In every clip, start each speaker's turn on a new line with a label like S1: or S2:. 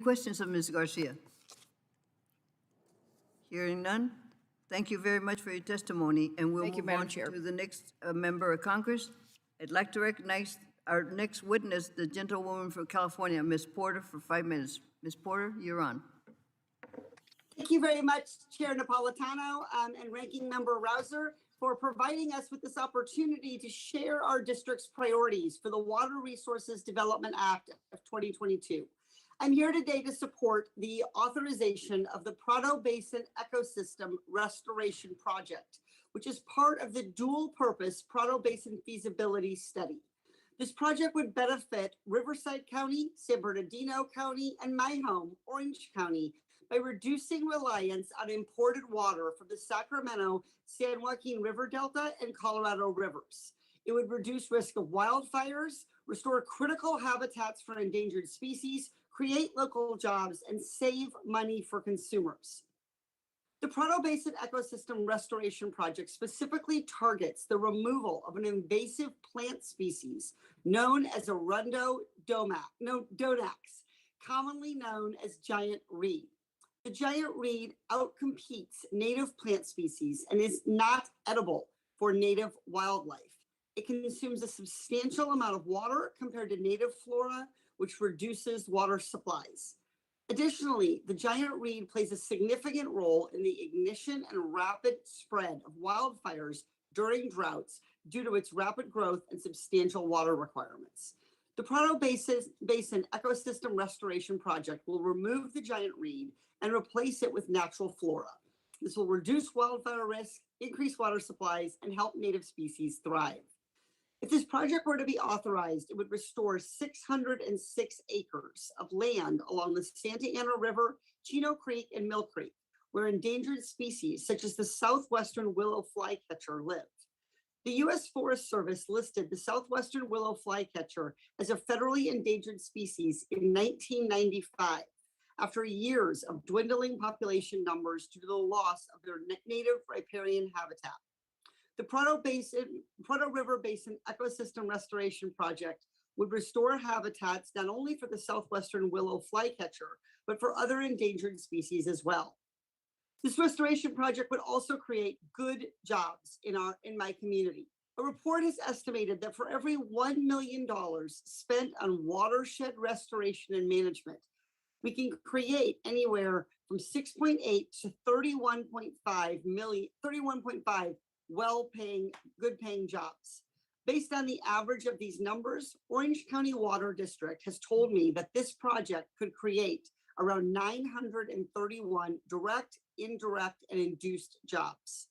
S1: questions of Ms. Garcia? Hearing none, thank you very much for your testimony, and we'll
S2: Thank you,
S1: move
S2: Madam
S1: on
S2: Chair.
S1: to the next member of Congress. I'd like to recognize our next witness, the gentlewoman from California, Ms. Porter, for 5 minutes. Ms. Porter, you're on.
S3: Thank you very much, Chair Napolitano and Ranking Member Rouser, for providing us with this opportunity to share our district's priorities for the Water Resources Development Act of 2022. I'm here today to support the authorization of the Prado Basin Ecosystem Restoration Project, which is part of the dual-purpose Prado Basin Feasibility Study. This project would benefit Riverside County, San Bernardino County, and my home, Orange County, by reducing reliance on imported water from the Sacramento, San Joaquin River Delta, and Colorado rivers. It would reduce risk of wildfires, restore critical habitats for endangered species, create local jobs, and save money for consumers. The Prado Basin Ecosystem Restoration Project specifically targets the removal of an invasive plant species known as Arundo donax, commonly known as giant reed. The giant reed outcompetes native plant species and is not edible for native wildlife. It consumes a substantial amount of water compared to native flora, which reduces water supplies. Additionally, the giant reed plays a significant role in the ignition and rapid spread of wildfires during droughts due to its rapid growth and substantial water requirements. The Prado Basin Ecosystem Restoration Project will remove the giant reed and replace it with natural flora. This will reduce wildfire risk, increase water supplies, and help native species thrive. If this project were to be authorized, it would restore 606 acres of land along the Santa Ana River, Chino Creek, and Mill Creek, where endangered species such as the southwestern willow flycatcher live. The U.S. Forest Service listed the southwestern willow flycatcher as a federally endangered species in 1995, after years of dwindling population numbers due to the loss of their native riparian habitat. The Prado River Basin Ecosystem Restoration Project would restore habitats not only for the southwestern willow flycatcher, but for other endangered species as well. This restoration project would also create good jobs in my community. A report has estimated that for every $1 million spent on watershed restoration and management, we can create anywhere from 6.8 to 31.5 well-paying, good-paying jobs. Based on the average of these numbers, Orange County Water District has told me that this project could create around 931 direct, indirect, and induced jobs.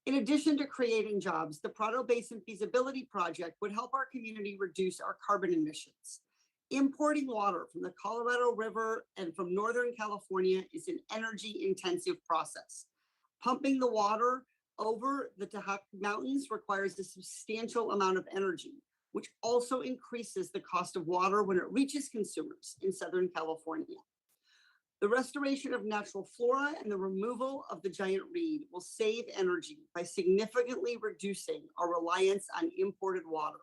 S3: In addition to creating jobs, the Prado Basin Feasibility Project would help our community reduce our carbon emissions. Importing water from the Colorado River and from Northern California is an energy-intensive process. Pumping the water over the Tehachapi Mountains requires a substantial amount of energy, which also increases the cost of water when it reaches consumers in Southern California. The restoration of natural flora and the removal of the giant reed will save energy by significantly reducing our reliance on imported water.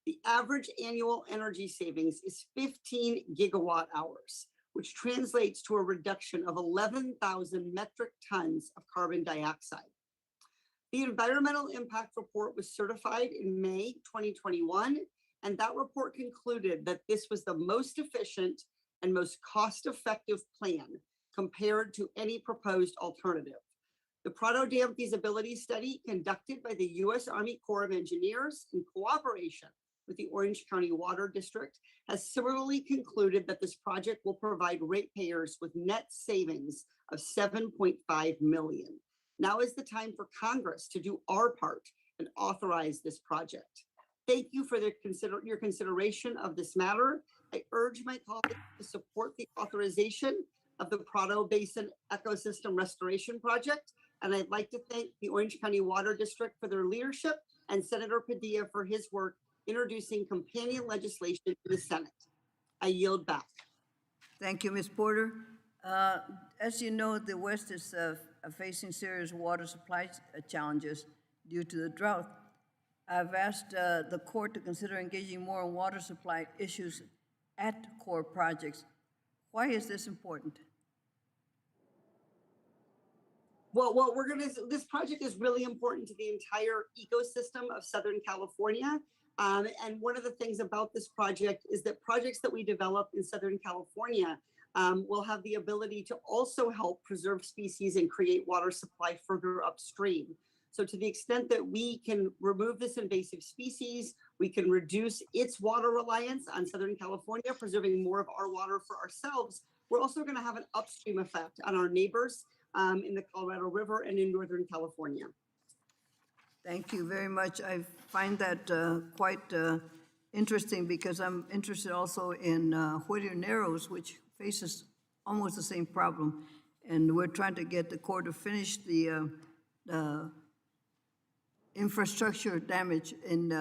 S3: The average annual energy savings is 15 gigawatt hours, which translates to a reduction of 11,000 metric tons of carbon dioxide. The environmental impact report was certified in May 2021, and that report concluded that this was the most efficient and most cost-effective plan compared to any proposed alternative. The Prado Dam feasibility study conducted by the U.S. Army Corps of Engineers in cooperation with the Orange County Water District has similarly concluded that this project will provide ratepayers with net savings of $7.5 million. Now is the time for Congress to do our part and authorize this project. Thank you for your consideration of this matter. I urge my colleagues to support the authorization of the Prado Basin Ecosystem Restoration Project. And I'd like to thank the Orange County Water District for their leadership and Senator Padilla for his work introducing companion legislation to the Senate. I yield back.
S1: Thank you, Ms. Porter. As you know, the West is facing serious water supply challenges due to the drought. I've asked the court to consider engaging more in water supply issues at core projects. Why is this important?
S3: Well, this project is really important to the entire ecosystem of Southern California. And one of the things about this project is that projects that we develop in Southern California will have the ability to also help preserve species and create water supply further upstream. So to the extent that we can remove this invasive species, we can reduce its water reliance on Southern California, preserving more of our water for ourselves. We're also going to have an upstream effect on our neighbors in the Colorado River and in Northern California.
S1: Thank you very much. I find that quite interesting because I'm interested also in Whittier Narrows, which faces almost the same problem. And we're trying to get the Corps to finish the infrastructure damage in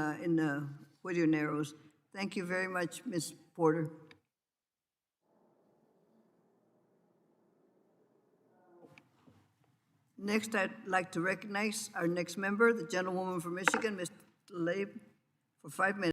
S1: Whittier Narrows. Thank you very much, Ms. Porter. Next, I'd like to recognize our next member, the gentlewoman from Michigan, Ms. Leib, for 5 minutes.